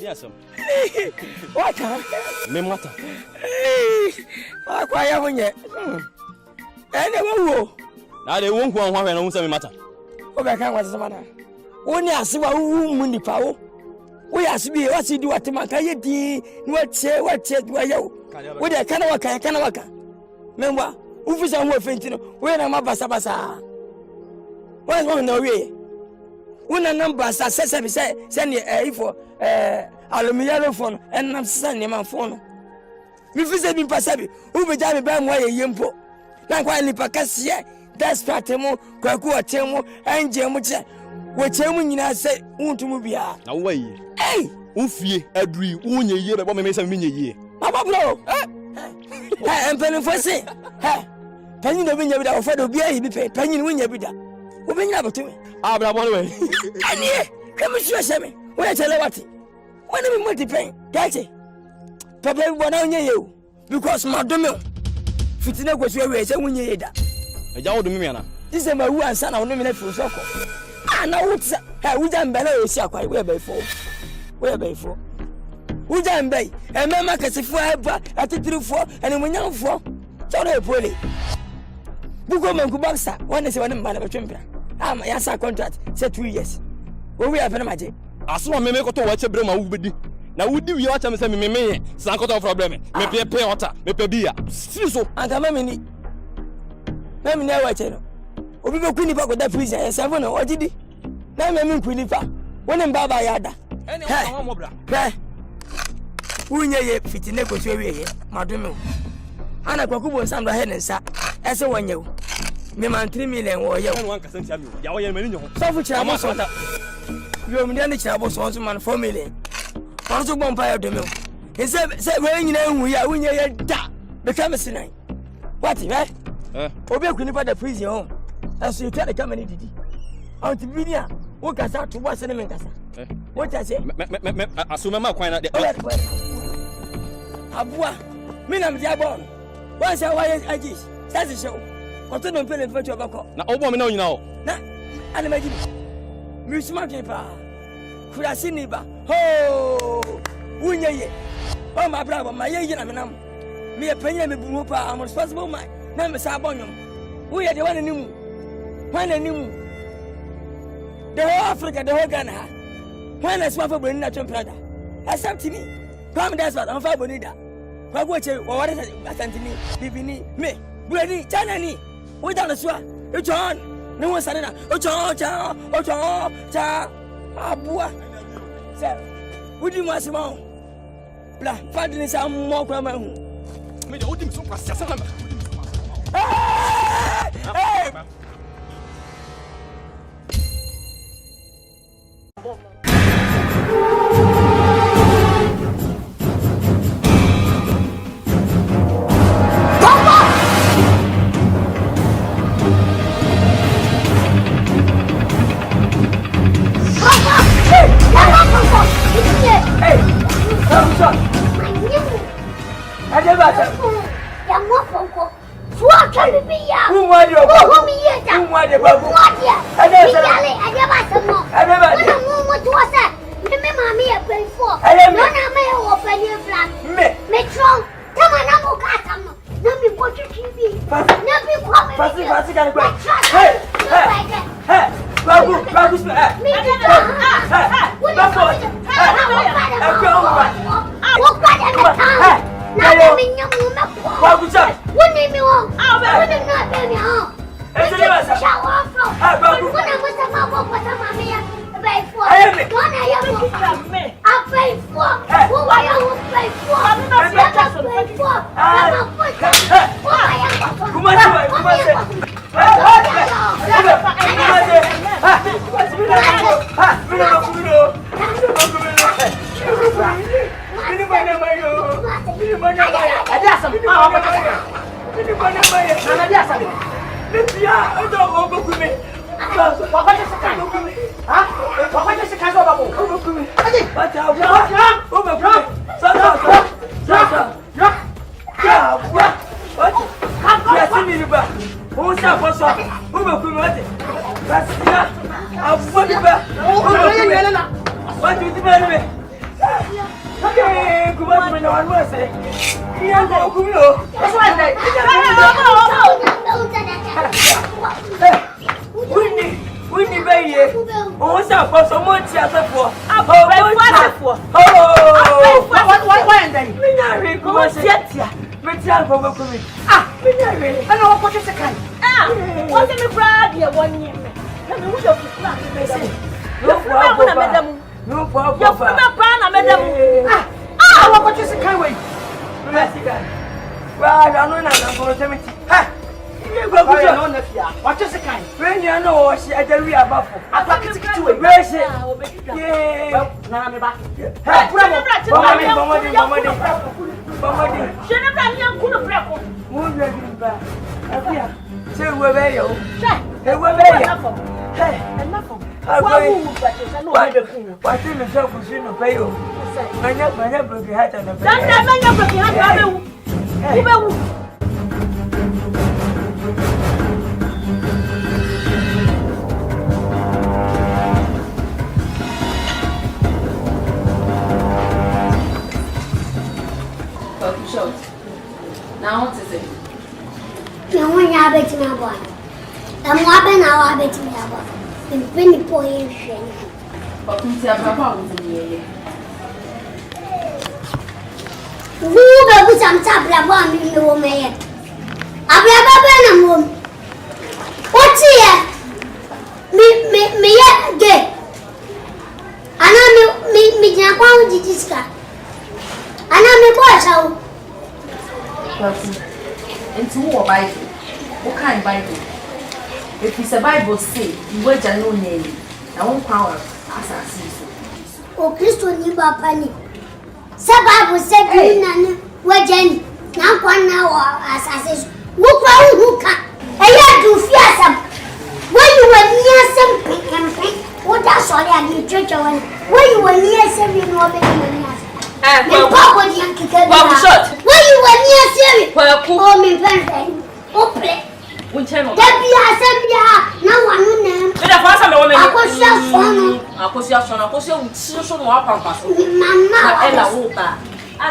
Tiasem. What? Me mata. Why are you? Anyone. Now they won't go on one and won't say matter. Overcome what's the matter? Only I see what Mundi Power. We ask me what you do at Makayeti, what say, do I yo? With a Kanawaka. Remember, who is on Fentino, when I'm a Basabasa? What's one no way? When a number says, send you a for aluminium phone, and I'm sending my phone. If you say me Passabi, who be done by my yimpo. Like why Nipacassia, that's Patemo, Kakua Temo, and Jemucha. What Temu say, won't move ya. Away. Hey, Ufi, Edri, Unya year, but me make a mini year. Papa blow. I'm penning for say. Penny the wind without Fedo Bia, be paid, penny win your bidder. Who bring up to me? Ah, but one way. And here, come and show me. Where tell you what? When we multiply, catch it. Papa, what on you? Because my domain. Fitina was your way, so when you hear that. A yaw to me, Anna. This is my one son, I'll nominate for soccer. I know what's that. We done better, quite where before. Where before? We done bay, and Mamma can see for at the 3-4, and when you're 4, so they're poorly. Bukoman Kubasa, one is one man of a champion. I'm a Yasa contract, said 2 years. Where we have a magic. I saw me make to watch a broma would be. Now, would you watch and say, me, Sanko problem? Maybe a pay water, maybe a beer. So, and I'm a mini. Mammy never tell. We go clean up with that prison and 7 or what did he? Now, Mammy Quillipa, when I'm Baba Yada. Hey, who near fitting neck here, Madame. Anna Kokubo and Sandra Hennes, as a 1 year. Me man 3 million or you one can tell you. Yawa Menino. So for Chamasota. You are Mediani Chabos, 1 man 4 million. Also, Bompire de Mill. He said, when you know we are winning a da, become a sinner. What, eh? Obey couldn't put the prison home. As you tell the company, did he? Out to Vidia, what can start to watch in Nkansah? What I say? Assume my quite at the Abua, Minam Jabon. What's our way I just? That's a show. What don't pay the virtue of a call. Now, oh, no, you know. Nah, and imagine Miss Martipa. Could I see Niba? Oh, Wunya. Oh, my brother, my agent, I'm me a penny, I'm responsible. My name is Sabonum. We are the one in you. When I knew the whole Africa, the whole Ghana. When I swap for Brenda Trumpada, accept me. Come, that's what I'm for Bonita. What is it? Asantini, Bibini, me, Brady, Chanani. We done a swap. It's on. No one said it. Ocho, Abua. Sir, would you want some more? Black, finding some more grammar. Me, the ultimate super. Hey! Okay, come on, me no one was say. Yeah, go come here. That's why I Winnie baby. Oh, so for so much as for. What and then? Me na re go set ya. Me tell go go me. Me na re. I know what is a kind. What me brag here 1 year. Na me wo your plan me say. No problem. No problem. Your plan na madam. What is a kind way? Mexican. Well, I don't know na go tell me. What is the kind? When you know she had a real buffalo. I pack it to a race. Yeah, now I'm back. Hey, now what is it? No one habit in our boy. I'm whopping our habit in our boy. And penny poison. But you see, I'm not here. Who will some tabla in the woman? I've never been a woman. What's here? Me yet gay. I know me Japan with this guy. I know me boy so. Into what Bible? What kind of Bible? If it's a Bible say, you wait a no name. I won't power assassin. Oh, Christo Niba Penny. Some Bible said, you know, Jenny. Now, 1 hour assassin. Who can? I had to fear some. When you were near some what that's all I need church when you were near some, you know, Papa, you were near Siri. Oh, me friend. Oh, play. Which channel? No one name. I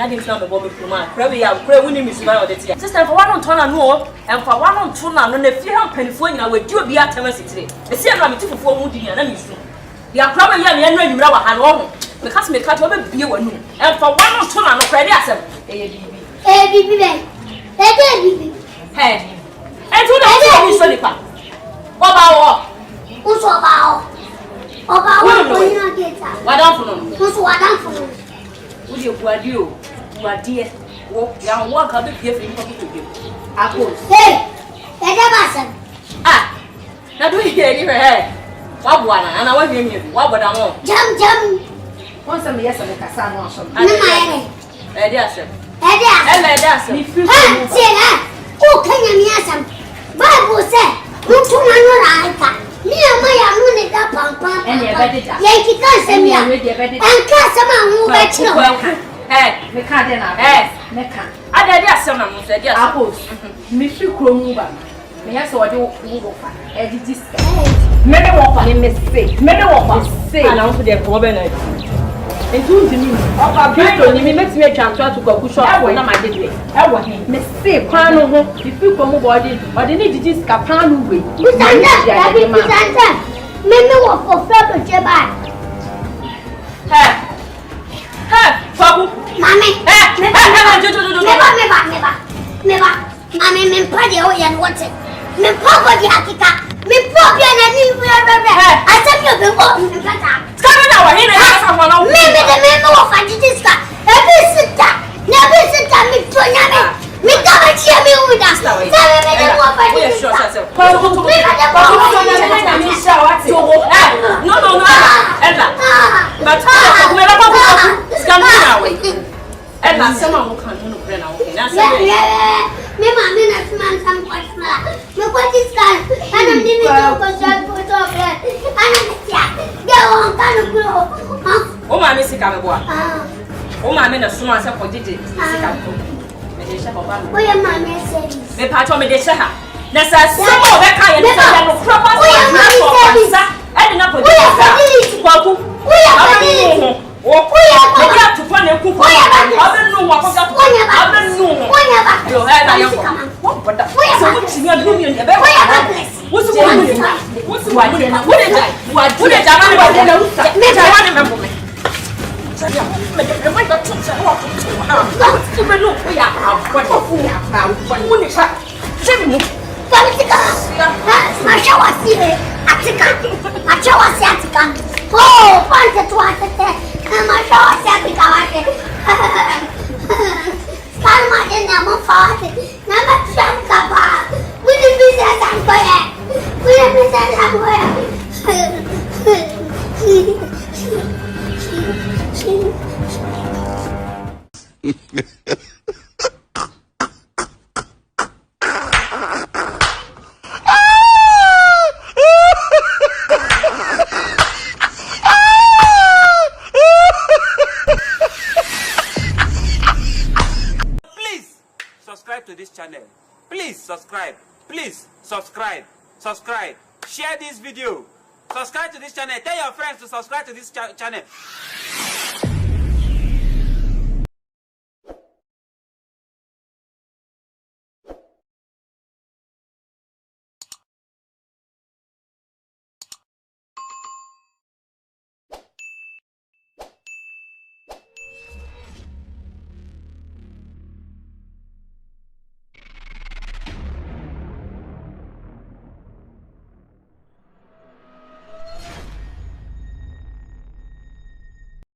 didn't know the Bobby Pluma. Probably I pray when you miss my sister for 1 ton and no, and for 1 ton and if you have Penfonia with you be at Tennessee. The same I'm 2 for wounding and I'm you are probably young and you know hand on because me cut over be one and for 1 ton and no credit as a baby. Hey, and to the Solipa. About who's about what don't who's what would you what dear walk out the gift in pocket to you. Hey, now do you hear anywhere? What one and I want him here. What would I want? Jump. Once I'm yes, I'm a Cassandra. Oh, can you hear some? Bible said, look to my near my pampa, and Yankee can't send me and cast a man who bet you. Hey, the cardinal, Mecca. I did some said, yes, apples. Miss you, Cromuba. May I saw you over. It is maybe walk on him, Miss Say. Maybe walk on say, and out to their problem. And do to me, he makes me a transfer to go push up when I'm at the way. I want him, Miss Say, Crown, if you come body, but they need this Capan way. You stand up, maybe walk for Fabio Jabba. Mammy, never. I'm in party and what's it? Me papa di akika. Me papa na ni I said you be go in kata. Come now, here I am one. Me wo fa jijiska. Every sister me to nyame. Me ka ba chia me uda. Say me wo fa jijiska. No. Ella. But me la papa. Scam now. Ella, someone can no pray now. Yeah. Me mama na man some kwatma. Me kwatiska. Ana ndimi ko shot photo of that. Ana tia. Ge on kan go. O mama sika me boa. O mama na suma se ko didi sika ko. Me de she baba. O ya mama service. Me pa to me de she ha. Na sa somo be ka ye na no proper. O ya mama service. E de na po didi. Kwaku. O ya family. O Subscribe to this channel. Please subscribe. Please subscribe. Subscribe. Share this video. Subscribe to this channel. Tell your friends to subscribe to this channel.